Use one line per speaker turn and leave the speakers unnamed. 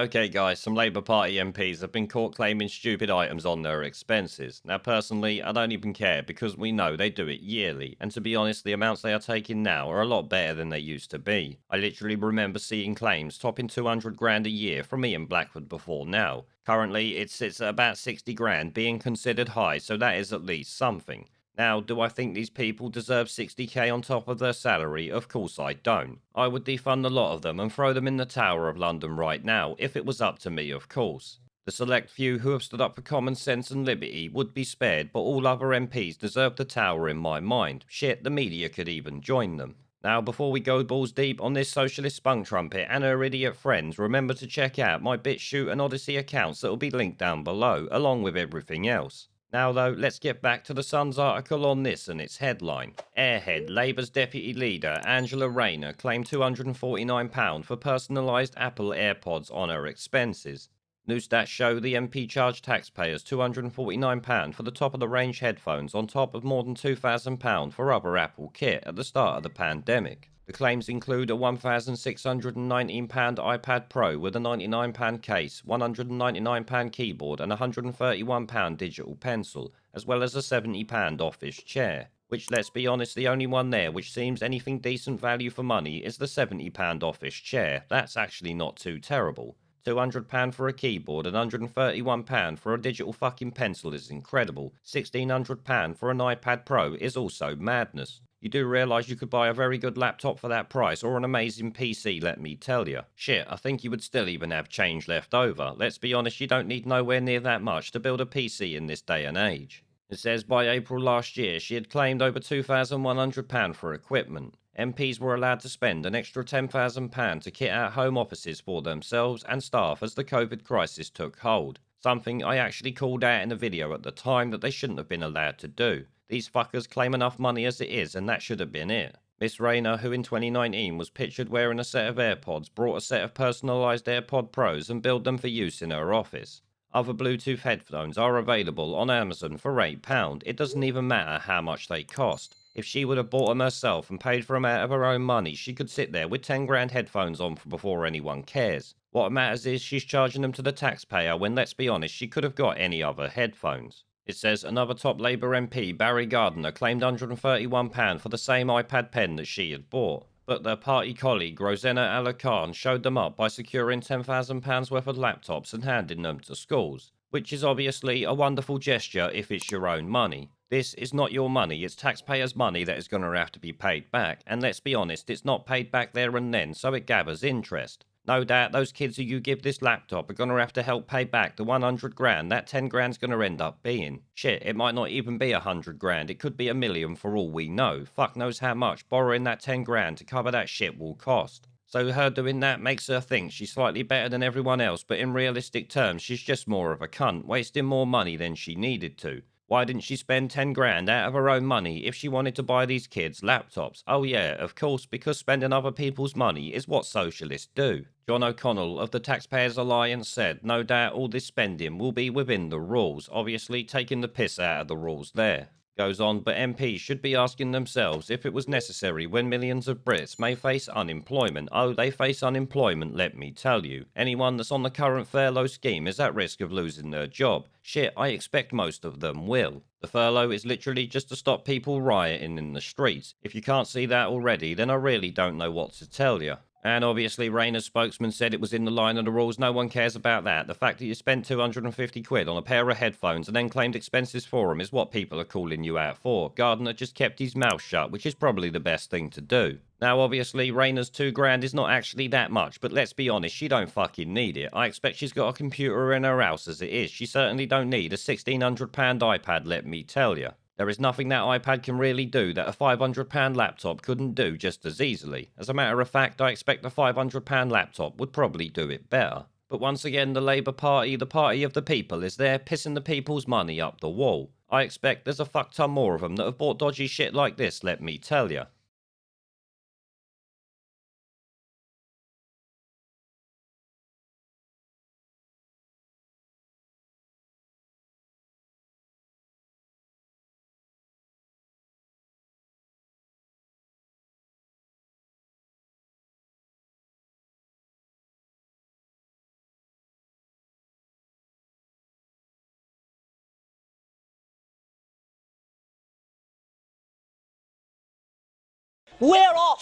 Okay, guys, some Labour Party MPs have been caught claiming stupid items on their expenses. Now, personally, I don't even care because we know they do it yearly, and to be honest, the amounts they are taking now are a lot better than they used to be. I literally remember seeing claims topping 200 grand a year from Ian Blackford before now. Currently, it sits at about 60 grand, being considered high, so that is at least something. Now, do I think these people deserve 60k on top of their salary? Of course I don't. I would defund a lot of them and throw them in the Tower of London right now, if it was up to me, of course. The select few who have stood up for common sense and liberty would be spared, but all other MPs deserve the Tower in my mind. Shit, the media could even join them. Now, before we go balls deep on this socialist spunk trumpet and her idiot friends, remember to check out my BitChute and Odyssey accounts that will be linked down below, along with everything else. Now, though, let's get back to the Sun's article on this and its headline. Airhead, Labour's deputy leader, Angela Raynor, claimed £249 for personalised Apple AirPods on her expenses. New stats show the MP charged taxpayers £249 for the top-of-the-range headphones on top of more than £2,000 for other Apple kit at the start of the pandemic. The claims include a £1,619 iPad Pro with a £99 case, £199 keyboard and a £131 digital pencil, as well as a £70 office chair. Which, let's be honest, the only one there which seems anything decent value for money is the £70 office chair. That's actually not too terrible. £200 for a keyboard and £131 for a digital fucking pencil is incredible. £1,600 for an iPad Pro is also madness. You do realise you could buy a very good laptop for that price, or an amazing PC, let me tell you. Shit, I think you would still even have change left over. Let's be honest, you don't need nowhere near that much to build a PC in this day and age. It says by April last year she had claimed over £2,100 for equipment. MPs were allowed to spend an extra £10,000 to kit out home offices for themselves and staff as the COVID crisis took hold. Something I actually called out in a video at the time that they shouldn't have been allowed to do. These fuckers claim enough money as it is, and that should have been it. Miss Raynor, who in 2019 was pictured wearing a set of AirPods, brought a set of personalised AirPod Pros and built them for use in her office. Other Bluetooth headphones are available on Amazon for £8. It doesn't even matter how much they cost. If she would have bought them herself and paid for them out of her own money, she could sit there with 10 grand headphones on before anyone cares. What matters is she's charging them to the taxpayer when, let's be honest, she could have got any other headphones. It says another top Labour MP, Barry Gardiner, claimed £131 for the same iPad pen that she had bought. But their party colleague, Rosanna Allin-Khan, showed them up by securing £10,000 worth of laptops and handing them to schools. Which is obviously a wonderful gesture if it's your own money. This is not your money, it's taxpayers' money that is going to have to be paid back. And let's be honest, it's not paid back there and then, so it gathers interest. No doubt those kids who you give this laptop are going to have to help pay back the 100 grand that 10 grand's going to end up being. Shit, it might not even be 100 grand, it could be a million for all we know. Fuck knows how much borrowing that 10 grand to cover that shit will cost. So her doing that makes her think she's slightly better than everyone else, but in realistic terms she's just more of a cunt, wasting more money than she needed to. Why didn't she spend 10 grand out of her own money if she wanted to buy these kids laptops? Oh yeah, of course, because spending other people's money is what socialists do. John O'Connell of the Taxpayers Alliance said, no doubt all this spending will be within the rules, obviously taking the piss out of the rules there. Goes on, but MPs should be asking themselves if it was necessary when millions of Brits may face unemployment. Oh, they face unemployment, let me tell you. Anyone that's on the current furlough scheme is at risk of losing their job. Shit, I expect most of them will. The furlough is literally just to stop people rioting in the streets. If you can't see that already, then I really don't know what to tell you. And obviously, Raynor's spokesman said it was in the line of the rules. No one cares about that. The fact that you spent 250 quid on a pair of headphones and then claimed expenses for them is what people are calling you out for. Gardiner just kept his mouth shut, which is probably the best thing to do. Now, obviously, Raynor's 2 grand is not actually that much, but let's be honest, she don't fucking need it. I expect she's got a computer in her house as it is. She certainly don't need a £1,600 iPad, let me tell you. There is nothing that iPad can really do that a £500 laptop couldn't do just as easily. As a matter of fact, I expect the £500 laptop would probably do it better. But once again, the Labour Party, the party of the people, is there pissing the people's money up the wall. I expect there's a fuck ton more of them that have bought dodgy shit like this, let me tell you.
We're off!